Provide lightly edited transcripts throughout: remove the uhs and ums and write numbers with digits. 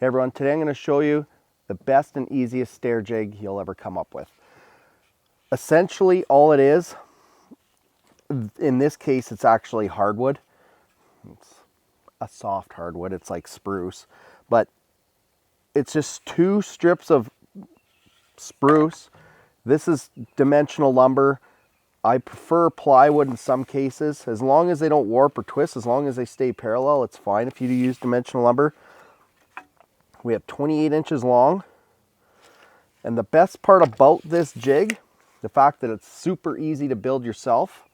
Hey everyone, today I'm going to show you the best and easiest stair jig you'll ever come up with. Essentially all it is, in this case it's actually hardwood. It's a soft hardwood, it's like spruce, but it's just 2 strips of spruce. This is dimensional lumber. I prefer plywood in some cases. As long as they don't warp or twist, as long as they stay parallel, it's fine if you use dimensional lumber. We have 28 inches long. And the best part about this jig, the fact that it's super easy to build yourself.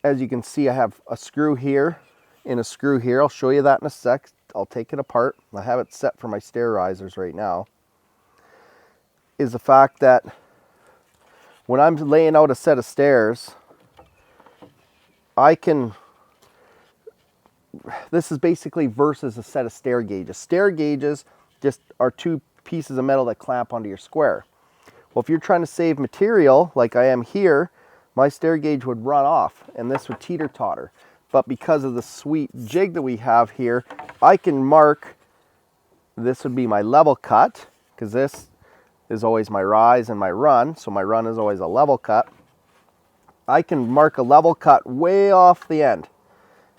As you can see, I have a screw here and a screw here. I'll show you that in a sec. I'll take it apart. I have it set for my stair risers right now. Is the fact that when I'm laying out a set of stairs, this is basically versus a set of stair gauges. Stair gauges just are 2 pieces of metal that clamp onto your square. Well, if you're trying to save material, like I am here, my stair gauge would run off and this would teeter-totter. But because of the sweet jig that we have here, I can mark, this would be my level cut, because this is always my rise and my run, so my run is always a level cut. I can mark a level cut way off the end.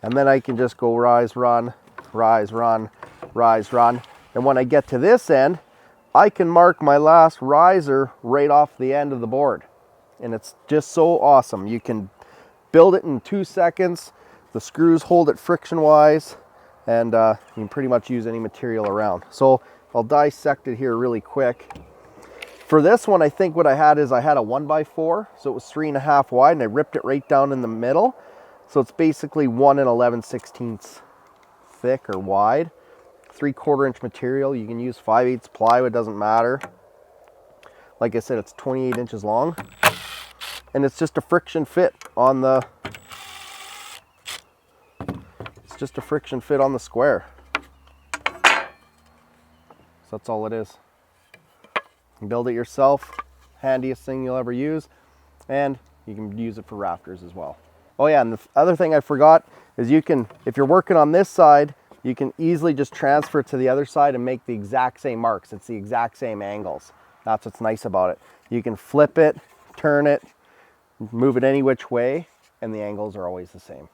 And then I can just go rise, run, rise, run, rise, run. And when I get to this end, I can mark my last riser right off the end of the board. And it's just so awesome. You can build it in 2 seconds. The screws hold it friction-wise, and you can pretty much use any material around. So I'll dissect it here really quick. For this one, I think what I had is I had a 1x4, so it was 3.5 wide, and I ripped it right down in the middle. So it's basically 1 11/16 thick or wide. 3/4 inch material. You can use 5/8 plywood, doesn't matter. Like I said, it's 28 inches long. And it's just a friction fit on the square. So that's all it is. You can build it yourself. Handiest thing you'll ever use. And you can use it for rafters as well. Oh yeah, and the other thing I forgot is you can, if you're working on this side, you can easily just transfer it to the other side and make the exact same marks. It's the exact same angles. That's what's nice about it. You can flip it, turn it, move it any which way, and the angles are always the same.